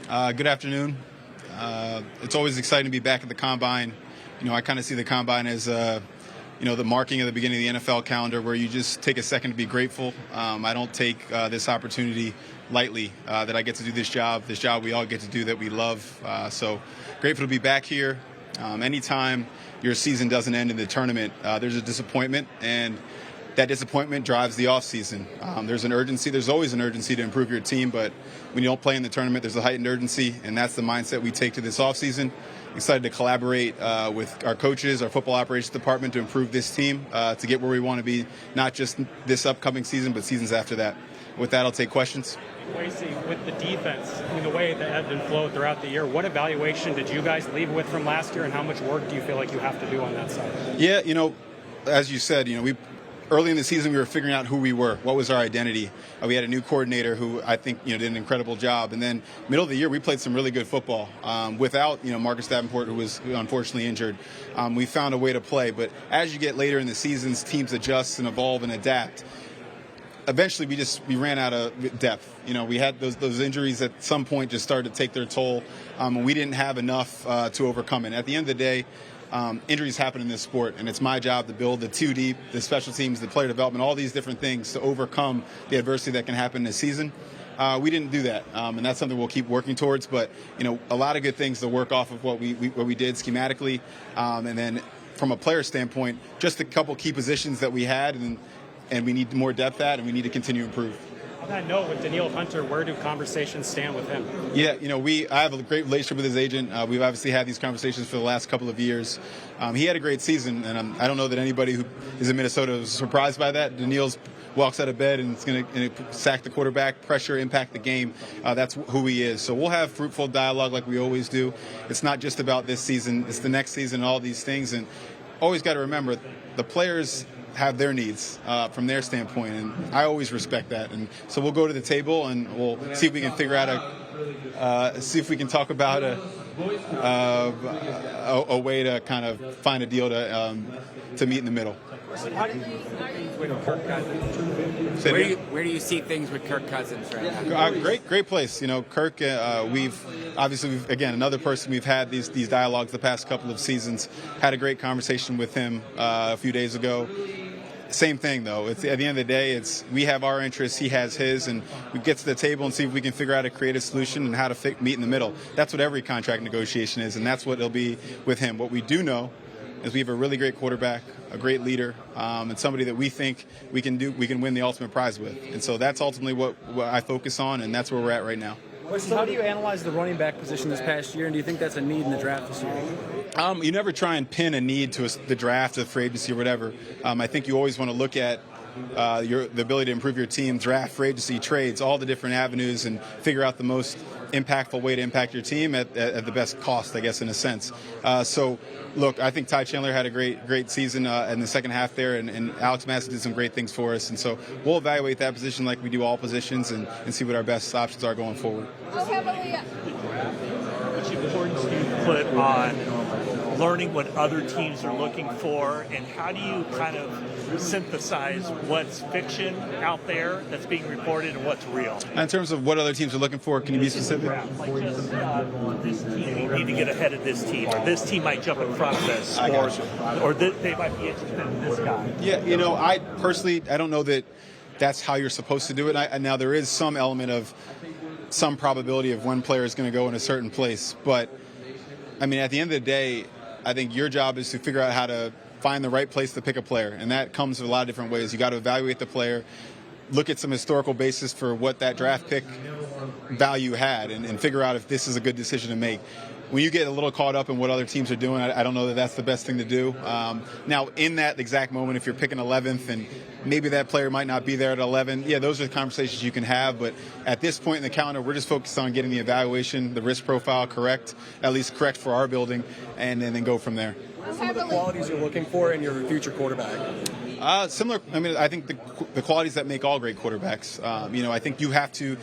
Good afternoon. It's always exciting to be back at the Combine. I kind of see the Combine as, the marking of the beginning of the NFL calendar where you just take a second to be grateful. I don't take this opportunity lightly that I get to do this job we all get to do that we love. So grateful to be back here. Anytime your season doesn't end in the tournament, there's a disappointment, and that disappointment drives the offseason. There's an urgency. There's always an urgency to improve your team, but when you don't play in the tournament, there's a heightened urgency, and that's the mindset we take to this offseason. Excited to collaborate with our coaches, our football operations department to improve this team to get where we want to be, not just this upcoming season, but seasons after that. With that, I'll take questions. Kwesi, with the defense, the way that ebbed and flowed throughout the year, what evaluation did you guys leave with from last year, and how much work do you feel like you have to do on that side? Yeah, as you said, early in the season, we were figuring out who we were. What was our identity? We had a new coordinator who I think did an incredible job. And then middle of the year, we played some really good football without Marcus Davenport, who was unfortunately injured. We found a way to play. But as you get later in the seasons, teams adjust and evolve and adapt. Eventually, we ran out of depth. We had those injuries at some point just started to take their toll, and we didn't have enough to overcome it. At the end of the day, injuries happen in this sport, and it's my job to build the 2 deep, the special teams, the player development, all these different things to overcome the adversity that can happen in a season. We didn't do that, and that's something we'll keep working towards. But a lot of good things to work off of what we did schematically, and then from a player standpoint, just a couple key positions that we had, and we need more depth at, and we need to continue to improve. On that note, with Danielle Hunter, where do conversations stand with him? Yeah, I have a great relationship with his agent. We've obviously had these conversations for the last couple of years. He had a great season, and I don't know that anybody who is in Minnesota is surprised by that. Danielle's walks out of bed and is going to sack the quarterback, pressure, impact the game. That's who he is. So we'll have fruitful dialogue like we always do. It's not just about this season. It's the next season and all these things. And always got to remember, the players have their needs from their standpoint, and I always respect that. And so we'll go to the table and we'll see if we can figure out see if we can talk about a way to kind of find a deal to meet in the middle. With Kirk Cousins? Where do you see things with Kirk Cousins right now? Great place. Kirk. We've again another person we've had these dialogues the past couple of seasons. Had a great conversation with him a few days ago. Same thing though. It's at the end of the day, we have our interests, he has his, and we get to the table and see if we can figure out a creative solution and how to meet in the middle. That's what every contract negotiation is, and that's what it'll be with him. What we do know is we have a really great quarterback, a great leader, and somebody that we think we can win the ultimate prize with. And so that's ultimately what I focus on, and that's where we're at right now. How do you analyze the running back position this past year, and do you think that's a need in the draft this year? You never try and pin a need to the draft, the free agency, or whatever. I think you always want to look at the ability to improve your team, draft, free agency, trades, all the different avenues, and figure out the most impactful way to impact your team at the best cost, I guess, in a sense. So, look, I think Ty Chandler had a great season in the second half there, and Alex Massey did some great things for us. And so we'll evaluate that position like we do all positions and see what our best options are going forward. Which importance do you put on learning what other teams are looking for, and how do you kind of synthesize what's fiction out there that's being reported and what's real? In terms of what other teams are looking for, can you be specific? Like just this team need to get ahead of this team, or this team might jump in front of us, or they might be interested in this guy. Yeah, I personally, I don't know that that's how you're supposed to do it. Now, there is some element of some probability of one player is going to go in a certain place, but at the end of the day, I think your job is to figure out how to find the right place to pick a player, and that comes in a lot of different ways. You got to evaluate the player, look at some historical basis for what that draft pick value had, and figure out if this is a good decision to make. When you get a little caught up in what other teams are doing, I don't know that that's the best thing to do. Now, in that exact moment, if you're picking 11th and maybe that player might not be there at 11, yeah, those are the conversations you can have. But at this point in the calendar, we're just focused on getting the evaluation, the risk profile correct, at least correct for our building, and then go from there. What are some of the qualities you're looking for in your future quarterback? Similar. I think the qualities that make all great quarterbacks. I think you have to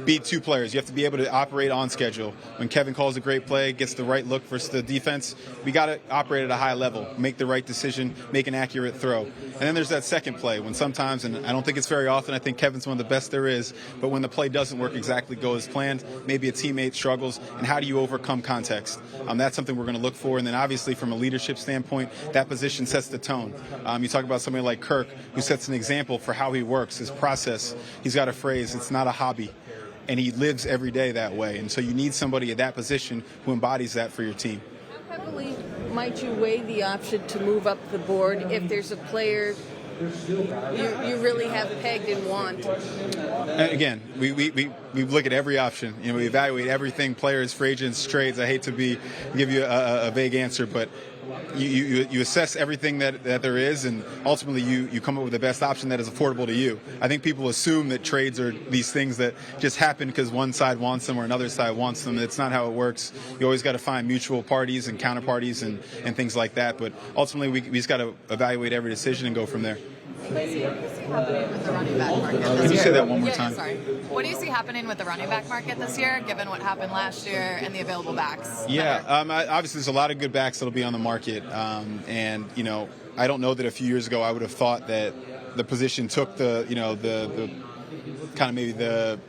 be two players. You have to be able to operate on schedule. When Kevin calls a great play, gets the right look versus the defense, we got to operate at a high level, make the right decision, make an accurate throw. And then there's that second play when sometimes, and I don't think it's very often, I think Kevin's one of the best there is, but when the play doesn't work exactly go as planned, maybe a teammate struggles, and how do you overcome context? That's something we're going to look for. And then obviously from a leadership standpoint, that position sets the tone. You talk about somebody like Kirk, who sets an example for how he works, his process. He's got a phrase, it's not a hobby. And he lives every day that way. And so you need somebody at that position who embodies that for your team. How heavily might you weigh the option to move up the board if there's a player you really have pegged and want? And again, we look at every option. We evaluate everything, players, free agents, trades. I hate to give you a vague answer, but you assess everything that there is, and ultimately you come up with the best option that is affordable to you. I think people assume that trades are these things that just happen because one side wants them or another side wants them. It's not how it works. You always got to find mutual parties and counterparties and things like that. But ultimately, we just got to evaluate every decision and go from there. Kwesi, what do you see happening with the running back market this year? Can you say that one more time? Sorry. What do you see happening with the running back market this year, given what happened last year and the available backs? Yeah, obviously there's a lot of good backs that'll be on the market, and I don't know that a few years ago I would have thought that the position took the kind of maybe the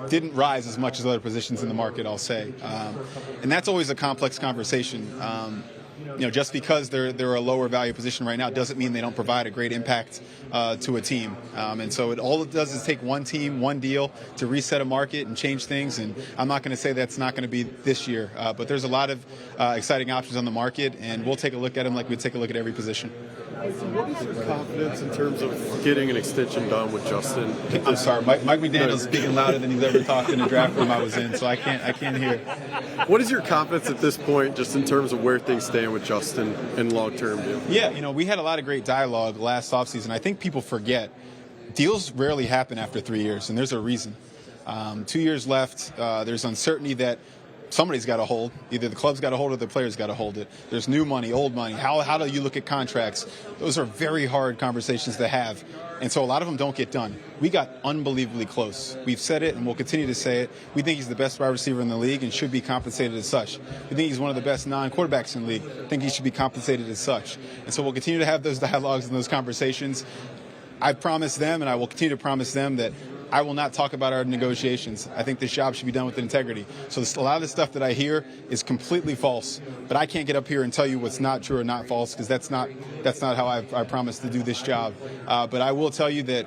didn't rise as much as other positions in the market, I'll say, and that's always a complex conversation. Just because they're a lower value position right now doesn't mean they don't provide a great impact to a team. And so all it does is take one team, one deal to reset a market and change things. And I'm not going to say that's not going to be this year, but there's a lot of exciting options on the market, and we'll take a look at them like we take a look at every position. What is your confidence in terms of getting an extension done with Justin? I'm sorry, Mike McDaniel's speaking louder than he's ever talked in the draft room I was in, so I can't hear. What is your confidence at this point, just in terms of where things stand with Justin and long-term deal? Yeah, we had a lot of great dialogue last offseason. I think people forget deals rarely happen after 3 years, and there's a reason. 2 years left. There's uncertainty that somebody's got to hold. Either the club's got to hold it or the player's got to hold it. There's new money, old money. How do you look at contracts? Those are very hard conversations to have. And so a lot of them don't get done. We got unbelievably close. We've said it and we'll continue to say it. We think he's the best wide receiver in the league and should be compensated as such. We think he's one of the best non-quarterbacks in the league. I think he should be compensated as such. And so we'll continue to have those dialogues and those conversations. I promised them, and I will continue to promise them, that I will not talk about our negotiations. I think this job should be done with integrity. So a lot of the stuff that I hear is completely false, but I can't get up here and tell you what's not true or not false, because that's not how I promised to do this job. But I will tell you that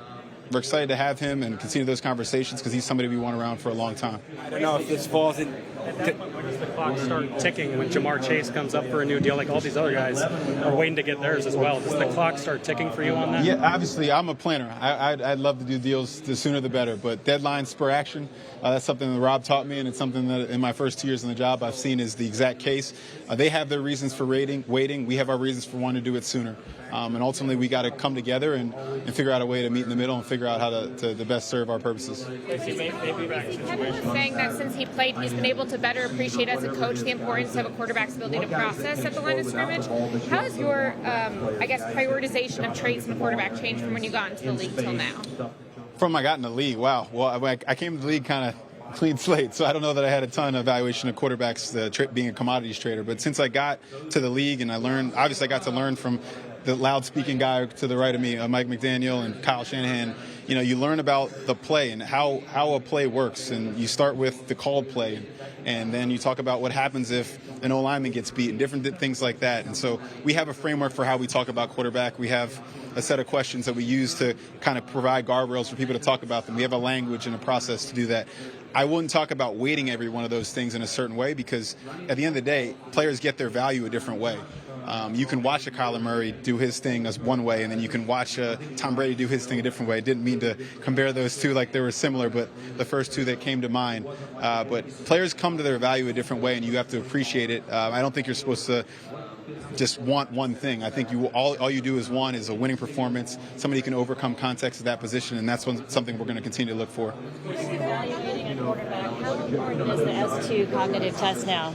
we're excited to have him and continue those conversations because he's somebody we want around for a long time. I don't know if this falls in. When does the clock start ticking when Jamar Chase comes up for a new deal? Like all these other guys are waiting to get theirs as well. Does the clock start ticking for you on that? Yeah, obviously, I'm a planner. I'd love to do deals the sooner the better, but deadlines spur action. That's something that Rob taught me, and it's something that in my first 2 years in the job I've seen is the exact case. They have their reasons for waiting. We have our reasons for wanting to do it sooner. And ultimately, we got to come together and figure out a way to meet in the middle and figure out how to best serve our purposes. Kevin was saying that since he played, he's been able to better appreciate as a coach the importance of a quarterback's ability to process at the line of scrimmage. How has your, prioritization of trades from a quarterback changed from when you got into the league till now? From I got in the league, wow. Well, I came to the league kind of clean slate, so I don't know that I had a ton of evaluation of quarterbacks being a commodities trader. But since I got to the league and I got to learn from the loud-speaking guy to the right of me, Mike McDaniel and Kyle Shanahan. You learn about the play and how a play works, and you start with the called play, and then you talk about what happens if an O-lineman gets beat and different things like that. And so we have a framework for how we talk about quarterback. We have a set of questions that we use to kind of provide guardrails for people to talk about them. We have a language and a process to do that. I wouldn't talk about weighting every one of those things in a certain way, because at the end of the day, players get their value a different way. You can watch a Kyler Murray do his thing as one way, and then you can watch Tom Brady do his thing a different way. I didn't mean to compare those two like they were similar, but the first two that came to mind. But players come to their value a different way, and you have to appreciate it. I don't think you're supposed to just want one thing. I think all you do is a winning performance, somebody who can overcome context of that position, and that's something we're going to continue to look for. Evaluating a quarterback, how important is the S2 cognitive test now?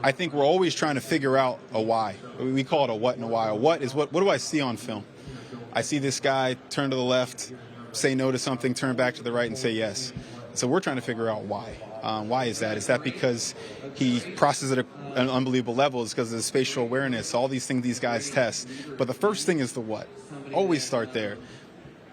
I think we're always trying to figure out a why. We call it a what and a why. A what is what do I see on film? I see this guy turn to the left say no to something, turn back to the right, and say yes. So we're trying to figure out why. Why is that? Is that because he processes at an unbelievable level? Is because of his spatial awareness? All these things these guys test. But the first thing is the what. Always start there.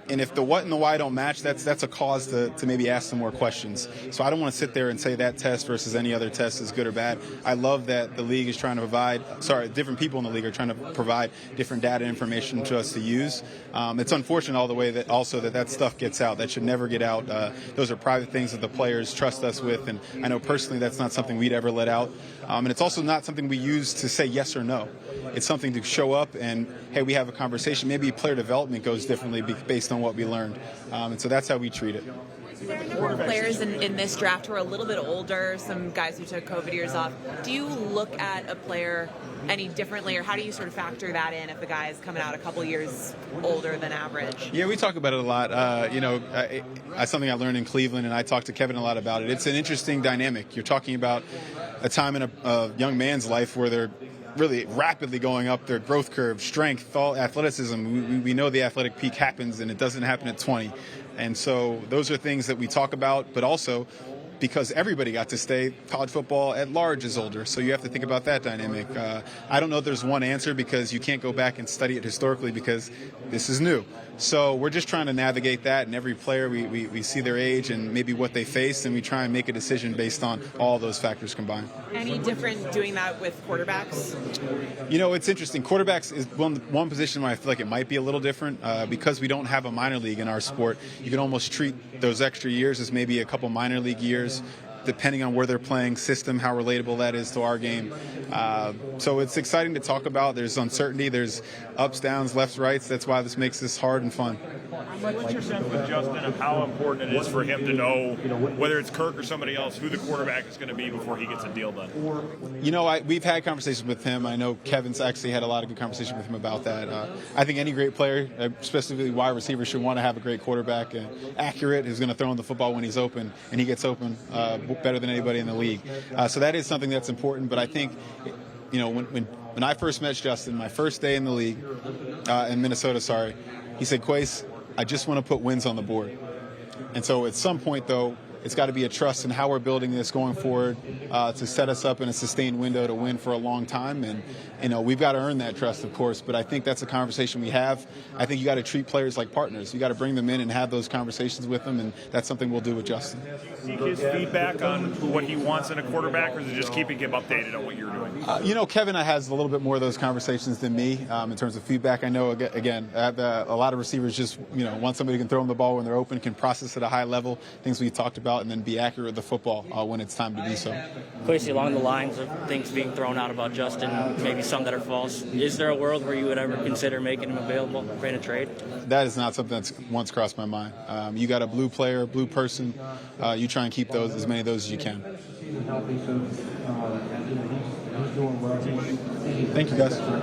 And if the what and the why don't match, that's a cause to maybe ask some more questions. So I don't want to sit there and say that test versus any other test is good or bad. I love that the league is trying to different people in the league are trying to provide different data information to us to use. It's unfortunate all the way that stuff gets out. That should never get out. Those are private things that the players trust us with, and I know personally that's not something we'd ever let out. And it's also not something we use to say yes or no. It's something to show up and, hey, we have a conversation. Maybe player development goes differently based on what we learned. And so that's how we treat it. There are a number of players in this draft who are a little bit older, some guys who took COVID years off. Do you look at a player any differently, or how do you sort of factor that in if a guy is coming out a couple years older than average? Yeah, we talk about it a lot. That's something I learned in Cleveland, and I talked to Kevin a lot about it. It's an interesting dynamic. You're talking about a time in a young man's life where they're really rapidly going up their growth curve, strength, all athleticism. We know the athletic peak happens, and it doesn't happen at 20. And so those are things that we talk about, but also because everybody got to stay, college football at large is older. So you have to think about that dynamic. I don't know if there's one answer because you can't go back and study it historically because this is new. So we're just trying to navigate that, and every player, we see their age and maybe what they face, and we try and make a decision based on all those factors combined. Any different doing that with quarterbacks? It's interesting. Quarterbacks is one position where I feel like it might be a little different because we don't have a minor league in our sport. You can almost treat those extra years as maybe a couple minor league years, depending on where they're playing, system, how relatable that is to our game. So it's exciting to talk about. There's uncertainty. There's ups, downs, lefts, rights. That's why this makes this hard and fun. What's your sense with Justin of how important it is for him to know, whether it's Kirk or somebody else, who the quarterback is going to be before he gets a deal done? We've had conversations with him. I know Kevin's actually had a lot of good conversation with him about that. I think any great player, especially wide receiver, should want to have a great quarterback, accurate, who's going to throw in the football when he's open, and he gets open better than anybody in the league. So that is something that's important. But I think, when I first met Justin, my first day in the league, in Minnesota, he said, "Kwesi, I just want to put wins on the board." And so at some point, though, it's got to be a trust in how we're building this going forward to set us up in a sustained window to win for a long time. And, we've got to earn that trust, of course. But I think that's a conversation we have. I think you got to treat players like partners. You got to bring them in and have those conversations with them. And that's something we'll do with Justin. Seek his feedback on what he wants in a quarterback, or is it just keeping him updated on what you're doing? Kevin has a little bit more of those conversations than me in terms of feedback. I know, again, a lot of receivers just, want somebody who can throw them the ball when they're open, can process at a high level, things we talked about, and then be accurate with the football when it's time to do so. Kwesi, along the lines of things being thrown out about Justin, maybe some that are false, is there a world where you would ever consider making him available in a trade? That is not something that's once crossed my mind. You got a blue player, blue person, you try and keep as many of those as you can. Thank you, guys.